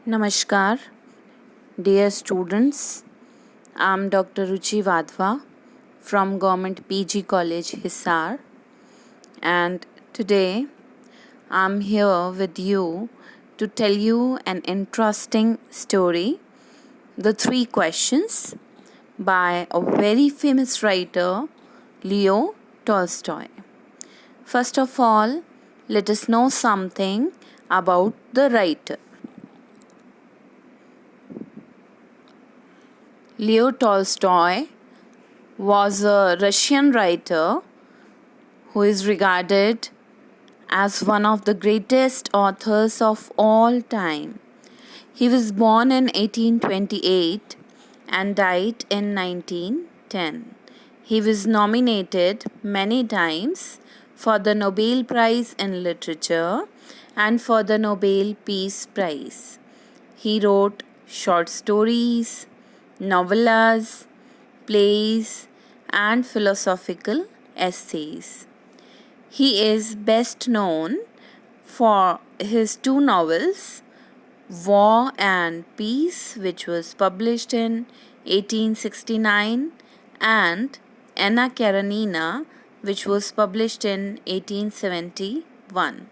Namaskar, dear students. I'm Dr. Ruchi Vadva from Government PG College, Hisar, and today I'm here with you to tell you an interesting story, The Three Questions, by a very famous writer, Leo Tolstoy. First of all, let us know something about the writer. Leo Tolstoy was a Russian writer who is regarded as one of the greatest authors of all time. He was born in 1828 and died in 1910. He was nominated many times for the Nobel Prize in Literature and for the Nobel Peace Prize. He wrote short stories, novellas, plays, and philosophical essays. He is best known for his two novels, War and Peace, which was published in 1869, and Anna Karenina, which was published in 1871.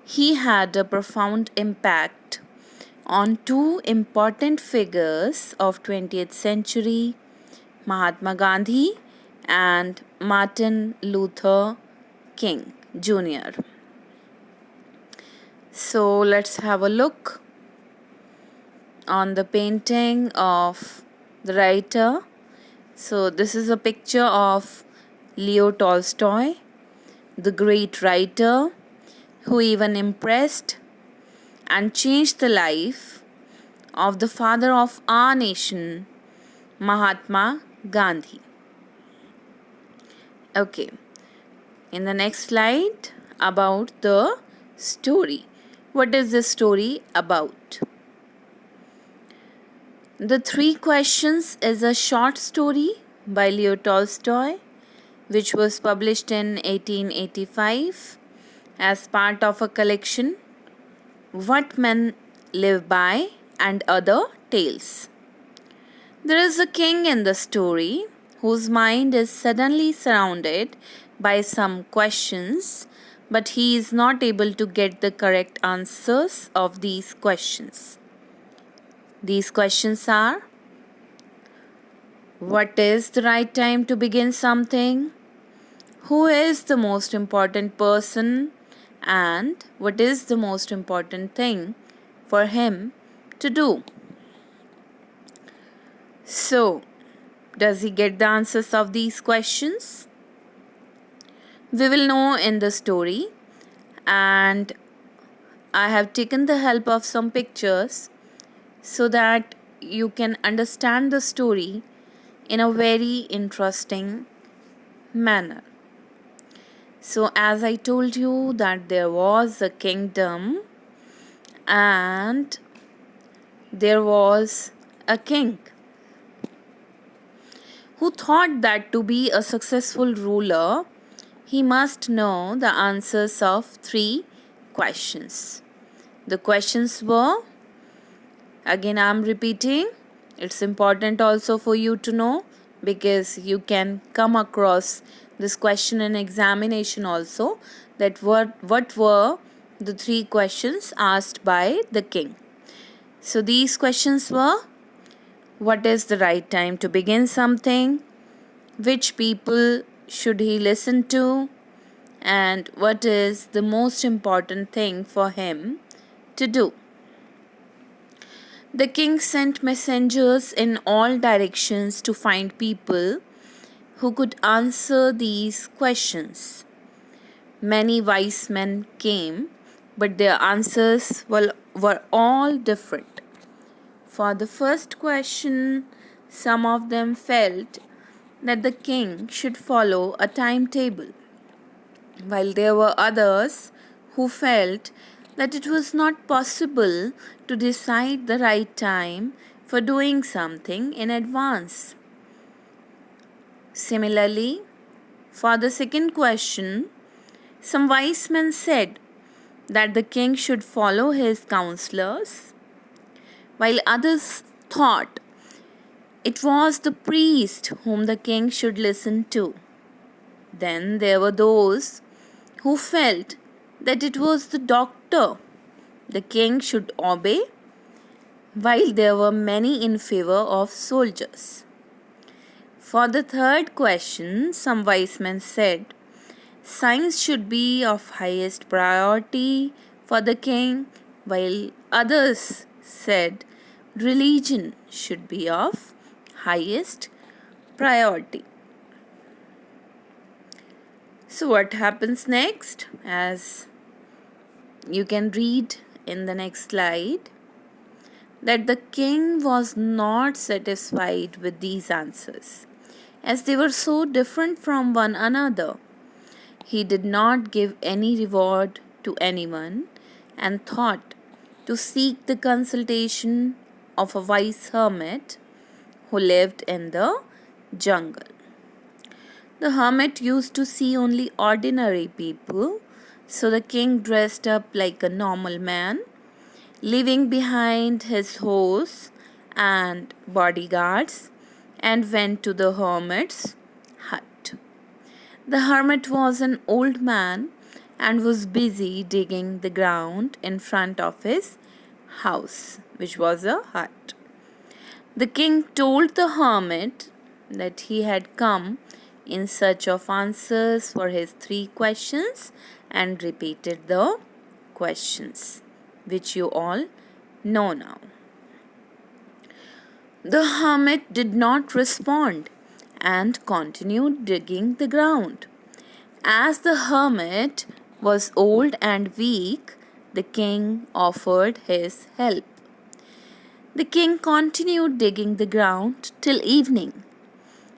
He had a profound impact on two important figures of 20th century, Mahatma Gandhi and Martin Luther King Jr. So let's have a look on the painting of the writer. So this is a picture of Leo Tolstoy, the great writer who even impressed and changed the life of the father of our nation, Mahatma Gandhi. Okay, in the next slide, about the story. What is the story about? The Three Questions is a short story by Leo Tolstoy, which was published in 1885 as part of a collection, What Men Live By and Other Tales. There is a king in the story whose mind is suddenly surrounded by some questions, but he is not able to get the correct answers of these questions. These questions are: what is the right time to begin something? Who is the most important person? And what is the most important thing for him to do? So, does he get the answers of these questions? We will know in the story, and I have taken the help of some pictures so that you can understand the story in a very interesting manner. So, as I told you that there was a kingdom and there was a king who thought that to be a successful ruler, he must know the answers of three questions. The questions were, again I am repeating, it's important also for you to know because you can come across this question in examination also, that what were the three questions asked by the king. So these questions were: what is the right time to begin something? Which people should he listen to? And what is the most important thing for him to do? The king sent messengers in all directions to find people who could answer these questions. Many wise men came, but their answers were all different. For the first question, some of them felt that the king should follow a timetable, while there were others who felt that it was not possible to decide the right time for doing something in advance. Similarly, for the second question, some wise men said that the king should follow his counselors while others thought it was the priest whom the king should listen to. Then there were those who felt that it was the doctor the king should obey, while there were many in favor of soldiers. For the third question, some wise men said, science should be of highest priority for the king, while others said religion should be of highest priority. So, what happens next? As you can read in the next slide, that the king was not satisfied with these answers, as they were so different from one another. He did not give any reward to anyone and thought to seek the consultation of a wise hermit who lived in the jungle. The hermit used to see only ordinary people, so the king dressed up like a normal man, leaving behind his horse and bodyguards, and went to the hermit's hut. The hermit was an old man and was busy digging the ground in front of his house, which was a hut. The king told the hermit that he had come in search of answers for his 3 questions and repeated the questions, which you all know now. The hermit did not respond and continued digging the ground. As the hermit was old and weak, the king offered his help. The king continued digging the ground till evening.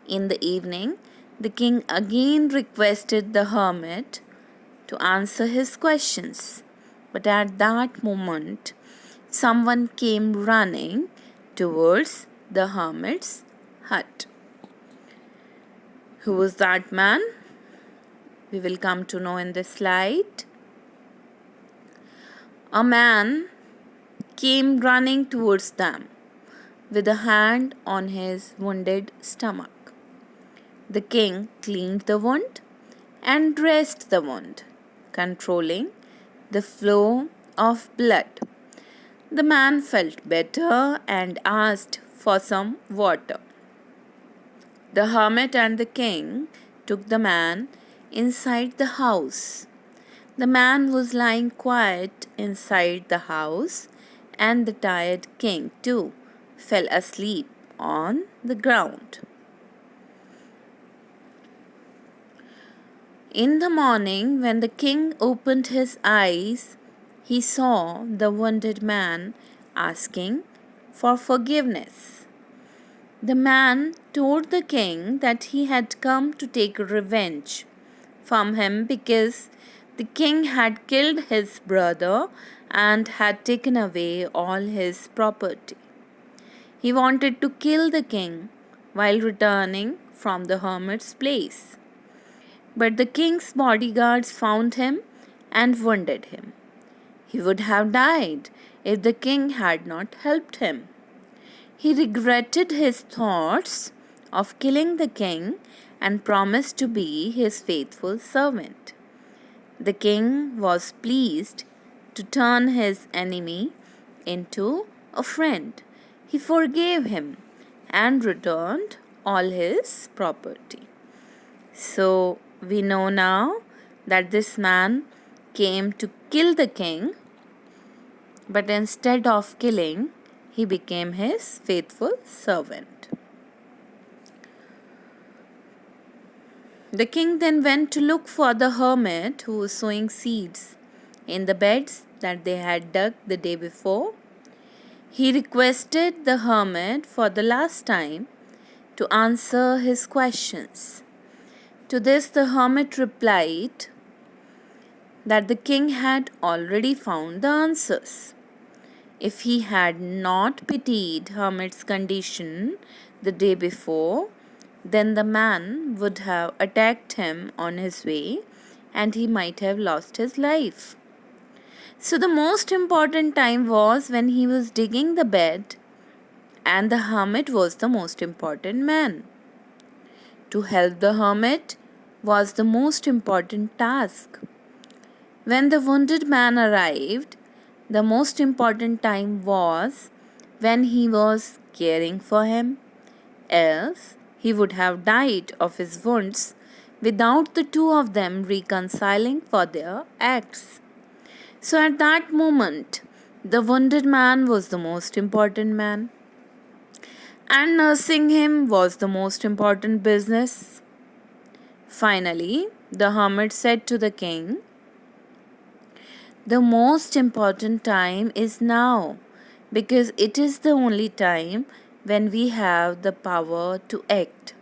In the evening, the king again requested the hermit to answer his questions. But at that moment, someone came running towards the hermit's hut. Who was that man? We will come to know in this slide. A man came running towards them with a hand on his wounded stomach. The king cleaned the wound and dressed the wound, controlling the flow of blood. The man felt better and asked for some water. The hermit and the king took the man inside the house. The man was lying quiet inside the house, and the tired king too fell asleep on the ground. In the morning, when the king opened his eyes, he saw the wounded man asking for forgiveness. The man told the king that he had come to take revenge from him because the king had killed his brother and had taken away all his property. He wanted to kill the king while returning from the hermit's place. But the king's bodyguards found him and wounded him. He would have died if the king had not helped him. He regretted his thoughts of killing the king and promised to be his faithful servant. The king was pleased to turn his enemy into a friend. He forgave him and returned all his property. So, we know now that this man came to kill the king, but instead of killing, he became his faithful servant. The king then went to look for the hermit who was sowing seeds in the beds that they had dug the day before. He requested the hermit for the last time to answer his questions. To this, the hermit replied that the king had already found the answers. If he had not pitied hermit's condition the day before, then the man would have attacked him on his way and he might have lost his life. So the most important time was when he was digging the bed and the hermit was the most important man. To help the hermit was the most important task. When the wounded man arrived, the most important time was when he was caring for him, else he would have died of his wounds without the two of them reconciling for their acts. So at that moment, the wounded man was the most important man, and nursing him was the most important business. Finally, the hermit said to the king, "The most important time is now, because it is the only time when we have the power to act.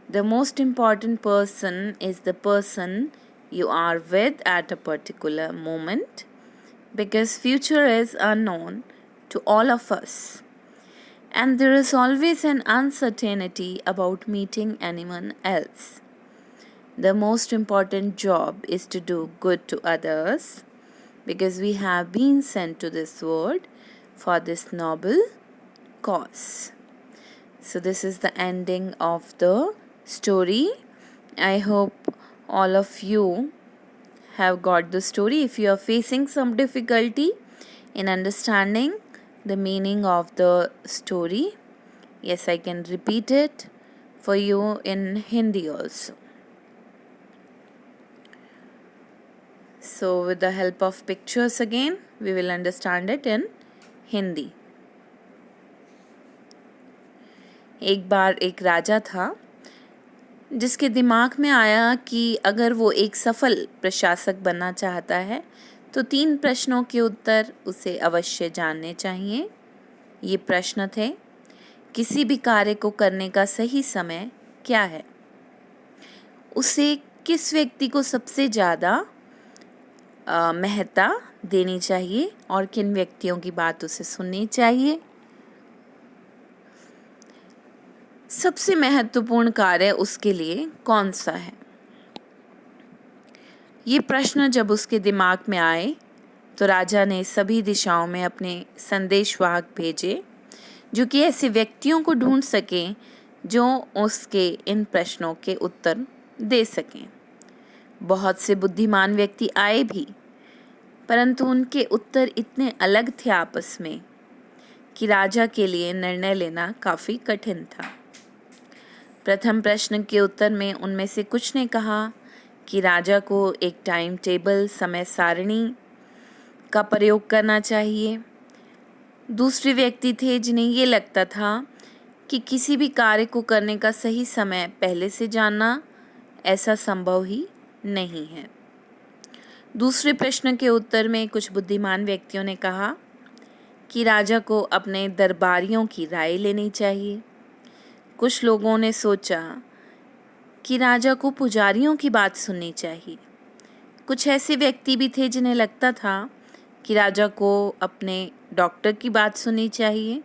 The most important person is the person you are with at a particular moment, because future is unknown to all of us, and there is always an uncertainty about meeting anyone else. The most important job is to do good to others, because we have been sent to this world for this noble cause." So this is the ending of the story. I hope all of you have got the story. If you are facing some difficulty in understanding the meaning of the story, yes, I can repeat it for you in Hindi also. So with the help of pictures again, we will understand it in Hindi. एक बार एक राजा था जिसके दिमाग में आया कि अगर वो एक सफल प्रशासक बनना चाहता है तो 3 प्रश्नों के उत्तर उसे अवश्य जानने चाहिए। ये प्रश्न थे, किसी भी कार्य को करने का सही समय क्या है, उसे किस व्यक्ति को सबसे ज़्यादा महत्ता देनी चाहिए और किन व्यक्तियों की बात उसे सुननी चाहिए, सबसे महत्वपूर्ण कार्य उसके लिए कौन सा है। ये प्रश्न जब उसके दिमाग में आए तो राजा ने सभी दिशाओं में अपने संदेशवाहक भेजे जो कि ऐसे व्यक्तियों को ढूंढ सकें जो उसके इन प्रश्नों के उत्तर दे सकें। बहुत से बुद्धिमान व्यक्ति आए भी, परंतु उनके उत्तर इतने अलग थे आपस में कि राजा के लिए निर्णय लेना काफ़ी कठिन था। प्रथम प्रश्न के उत्तर में उनमें से कुछ ने कहा कि राजा को एक टाइम टेबल, समय सारणी का प्रयोग करना चाहिए। दूसरे व्यक्ति थे जिन्हें ये लगता था कि किसी भी कार्य को करने का सही समय पहले से जानना ऐसा संभव ही नहीं है। दूसरे प्रश्न के उत्तर में कुछ बुद्धिमान व्यक्तियों ने कहा कि राजा को अपने दरबारियों की राय लेनी चाहिए। कुछ लोगों ने सोचा कि राजा को पुजारियों की बात सुननी चाहिए। कुछ ऐसे व्यक्ति भी थे जिन्हें लगता था कि राजा को अपने डॉक्टर की बात सुननी चाहिए,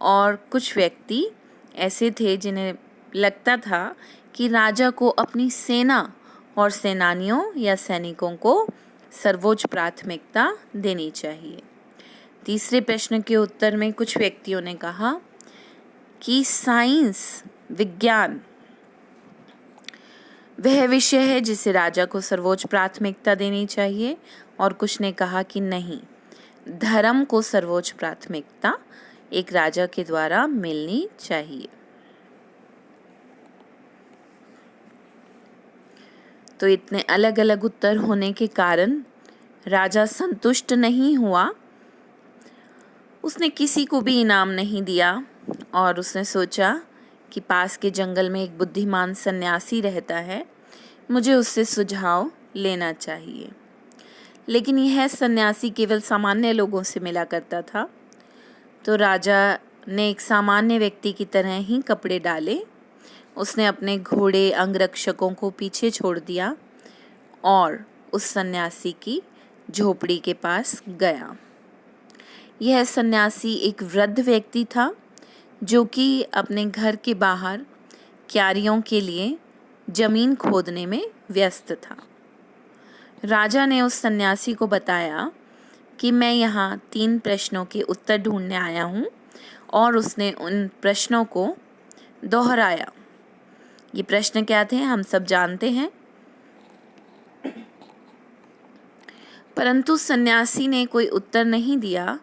और कुछ व्यक्ति ऐसे थे जिन्हें लगता था कि राजा को अपनी सेना और सेनानियों या सैनिकों को सर्वोच्च प्राथमिकता देनी चाहिए। तीसरे प्रश्न के उत्तर में कुछ व्यक्तियों ने कहा कि साइंस, विज्ञान वह विषय है जिसे राजा को सर्वोच्च प्राथमिकता देनी चाहिए, और कुछ ने कहा कि नहीं, धर्म को सर्वोच्च प्राथमिकता एक राजा के द्वारा मिलनी चाहिए। तो इतने अलग अलग उत्तर होने के कारण राजा संतुष्ट नहीं हुआ। उसने किसी को भी इनाम नहीं दिया और उसने सोचा कि पास के जंगल में एक बुद्धिमान सन्यासी रहता है, मुझे उससे सुझाव लेना चाहिए। लेकिन यह सन्यासी केवल सामान्य लोगों से मिला करता था। तो राजा ने एक सामान्य व्यक्ति की तरह ही कपड़े डाले। उसने अपने घोड़े अंगरक्षकों को पीछे छोड़ दिया और उस सन्यासी की झोपड़ी के पास गया। यह सन्यासी एक वृद्ध व्यक्ति था जो कि अपने घर के बाहर क्यारियों के लिए जमीन खोदने में व्यस्त था। राजा ने उस सन्यासी को बताया कि मैं यहाँ 3 प्रश्नों के उत्तर ढूंढने आया हूँ और उसने उन प्रश्नों को दोहराया। ये प्रश्न क्या थे हम सब जानते हैं, परंतु सन्यासी ने कोई उत्तर नहीं दिया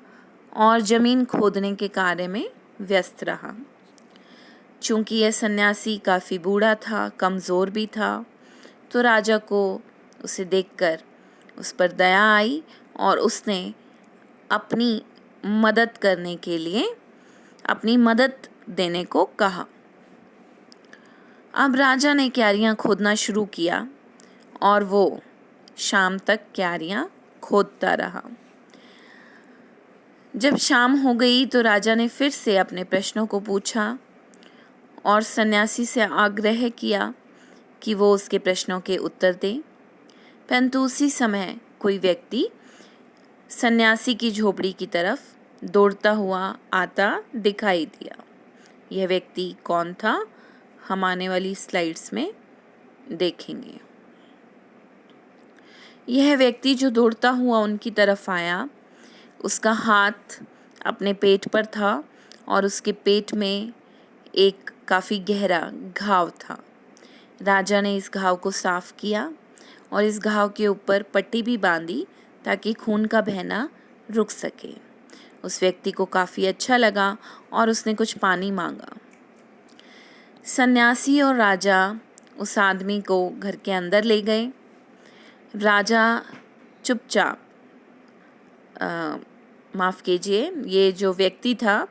और जमीन खोदने के कार्य में व्यस्त रहा। चूंकि यह सन्यासी काफ़ी बूढ़ा था, कमज़ोर भी था, तो राजा को उसे देखकर उस पर दया आई और उसने अपनी मदद करने के लिए अपनी मदद देने को कहा। अब राजा ने क्यारियां खोदना शुरू किया और वो शाम तक क्यारियां खोदता रहा। जब शाम हो गई तो राजा ने फिर से अपने प्रश्नों को पूछा और सन्यासी से आग्रह किया कि वो उसके प्रश्नों के उत्तर दे। परंतु उसी समय कोई व्यक्ति सन्यासी की झोपड़ी की तरफ दौड़ता हुआ आता दिखाई दिया। यह व्यक्ति कौन था, हम आने वाली स्लाइड्स में देखेंगे। यह व्यक्ति जो दौड़ता हुआ उनकी तरफ आया, उसका हाथ अपने पेट पर था और उसके पेट में एक काफ़ी गहरा घाव था। राजा ने इस घाव को साफ किया और इस घाव के ऊपर पट्टी भी बांधी ताकि खून का बहना रुक सके। उस व्यक्ति को काफ़ी अच्छा लगा और उसने कुछ पानी मांगा। सन्यासी और राजा उस आदमी को घर के अंदर ले गए। राजा चुपचाप माफ़ कीजिए, ये जो व्यक्ति था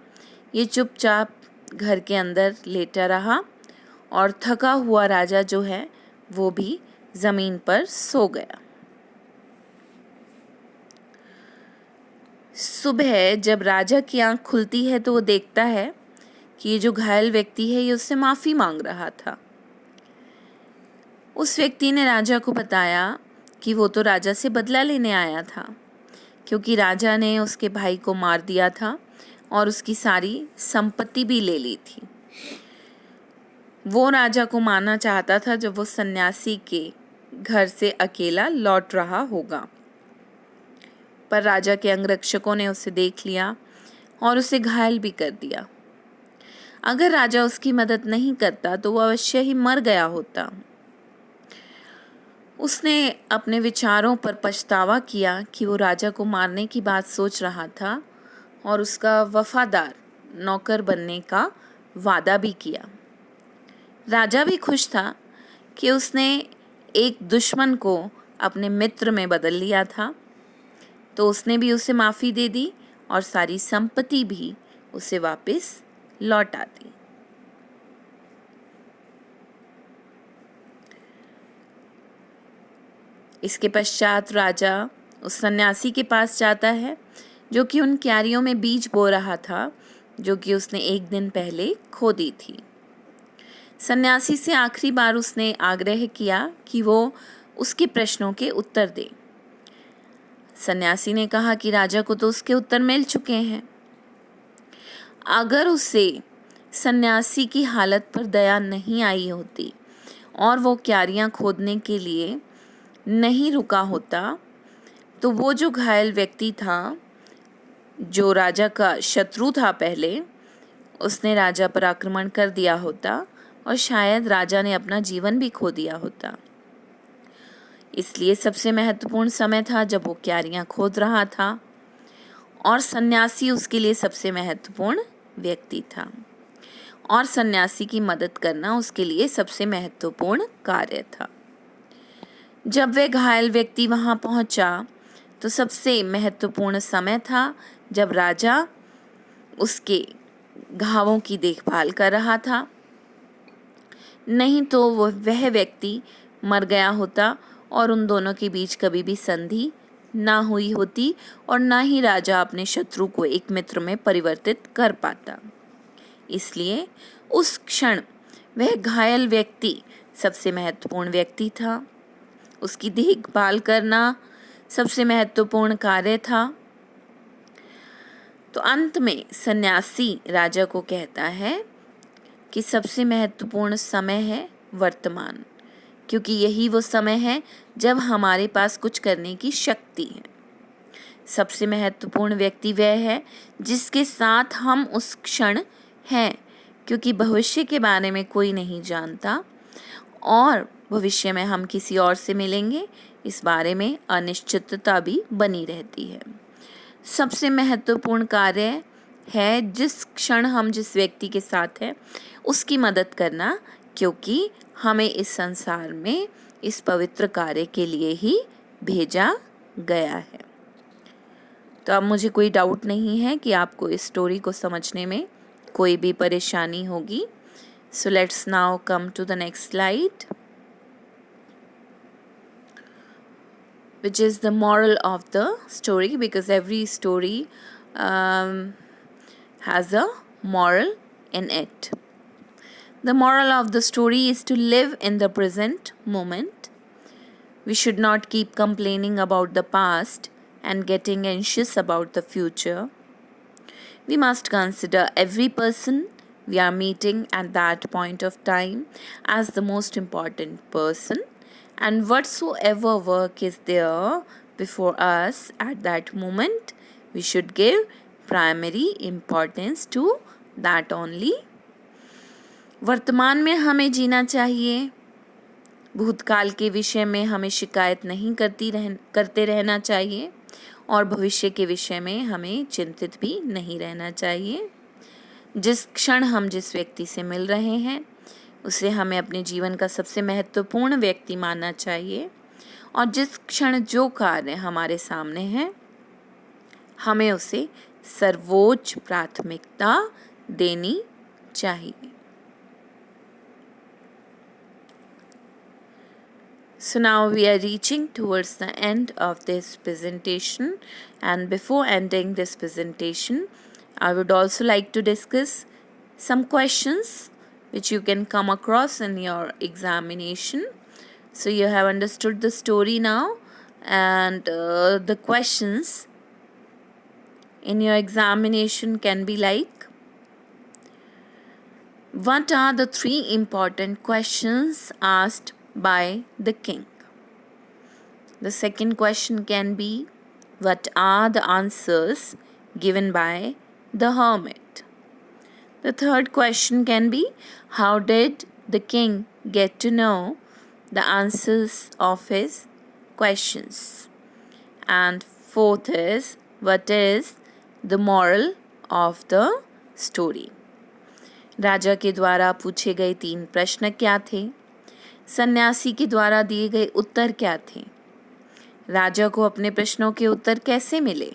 ये चुपचाप घर के अंदर लेटा रहा और थका हुआ राजा जो है वो भी ज़मीन पर सो गया। सुबह जब राजा की आंख खुलती है तो वो देखता है कि ये जो घायल व्यक्ति है ये उससे माफ़ी मांग रहा था। उस व्यक्ति ने राजा को बताया कि वो तो राजा से बदला लेने आया था, क्योंकि राजा ने उसके भाई को मार दिया था और उसकी सारी संपत्ति भी ले ली थी। वो राजा को मारना चाहता था जब वो सन्यासी के घर से अकेला लौट रहा होगा, पर राजा के अंगरक्षकों ने उसे देख लिया और उसे घायल भी कर दिया। अगर राजा उसकी मदद नहीं करता तो वो अवश्य ही मर गया होता। उसने अपने विचारों पर पछतावा किया कि वो राजा को मारने की बात सोच रहा था और उसका वफादार नौकर बनने का वादा भी किया। राजा भी खुश था कि उसने एक दुश्मन को अपने मित्र में बदल लिया था, तो उसने भी उसे माफ़ी दे दी और सारी संपत्ति भी उसे वापस लौटा दी। इसके पश्चात राजा उस सन्यासी के पास जाता है जो कि उन क्यारियों में बीज बो रहा था जो कि उसने एक दिन पहले खोदी थी। सन्यासी से आखिरी बार उसने आग्रह किया कि वो उसके प्रश्नों के उत्तर दे। सन्यासी ने कहा कि राजा को तो उसके उत्तर मिल चुके हैं। अगर उसे सन्यासी की हालत पर दया नहीं आई होती और वो क्यारियां खोदने के लिए नहीं रुका होता, तो वो जो घायल व्यक्ति था, जो राजा का शत्रु था पहले, उसने राजा पर आक्रमण कर दिया होता और शायद राजा ने अपना जीवन भी खो दिया होता। इसलिए सबसे महत्वपूर्ण समय था जब वो क्यारियां खोद रहा था और सन्यासी उसके लिए सबसे महत्वपूर्ण व्यक्ति था और सन्यासी की मदद करना उसके लिए सबसे महत्वपूर्ण कार्य था। जब वह घायल व्यक्ति वहां पहुंचा तो सबसे महत्वपूर्ण समय था जब राजा उसके घावों की देखभाल कर रहा था, नहीं तो वह व्यक्ति मर गया होता और उन दोनों के बीच कभी भी संधि ना हुई होती और ना ही राजा अपने शत्रु को एक मित्र में परिवर्तित कर पाता। इसलिए उस क्षण वह घायल व्यक्ति सबसे महत्वपूर्ण व्यक्ति था। उसकी देखभाल करना सबसे महत्वपूर्ण कार्य था। तो अंत में सन्यासी राजा को कहता है कि सबसे महत्वपूर्ण समय है वर्तमान, क्योंकि यही वो समय है जब हमारे पास कुछ करने की शक्ति है। सबसे महत्वपूर्ण व्यक्ति वह है जिसके साथ हम उस क्षण हैं, क्योंकि भविष्य के बारे में कोई नहीं जानता और भविष्य में हम किसी और से मिलेंगे, इस बारे में अनिश्चितता भी बनी रहती है। सबसे महत्वपूर्ण कार्य है जिस क्षण हम जिस व्यक्ति के साथ हैं उसकी मदद करना, क्योंकि हमें इस संसार में इस पवित्र कार्य के लिए ही भेजा गया है। तो अब मुझे कोई डाउट नहीं है कि आपको इस स्टोरी को समझने में कोई भी परेशानी होगी। So let's now come to the next slide, which is the moral of the story, because every story has a moral in it. The moral of the story is to live in the present moment. We should not keep complaining about the past and getting anxious about the future. We must consider every person we are meeting at that point of time as the most important person, and whatsoever work is there before us at that moment, we should give primary importance to that only. वर्तमान में हमें जीना चाहिए, भूतकाल के विषय में हमें शिकायत नहीं करते रहना चाहिए और भविष्य के विषय में हमें चिंतित भी नहीं रहना चाहिए। जिस क्षण हम जिस व्यक्ति से मिल रहे हैं उसे हमें अपने जीवन का सबसे महत्वपूर्ण व्यक्ति मानना चाहिए और जिस क्षण जो कार्य हमारे सामने है हमें उसे सर्वोच्च प्राथमिकता देनी चाहिए। So now we are reaching towards the end of this presentation, and before ending this presentation, I would also like to discuss some questions which you can come across in your examination. So you have understood the story now, and the questions in your examination can be like, what are the 3 important questions asked by the king? The second question can be, what are the answers given by the hermit? The third question can be, how did the king get to know the answers of his questions? And fourth is, what is the moral of the story? राजा के द्वारा पूछे गए 3 प्रश्न क्या थे? सन्यासी के द्वारा दिए गए उत्तर क्या थे? राजा को अपने प्रश्नों के उत्तर कैसे मिले?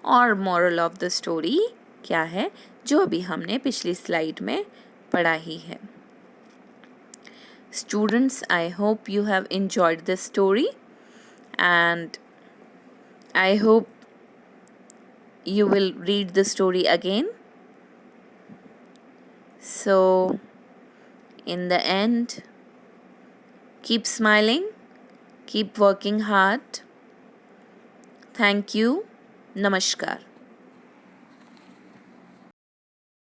और मोरल ऑफ द स्टोरी क्या है, जो अभी हमने पिछली स्लाइड में पढ़ा ही है। Students, I hope you have enjoyed this story and I hope you will read the story again. So, in the end, keep smiling, keep working hard. Thank you. Namaskar.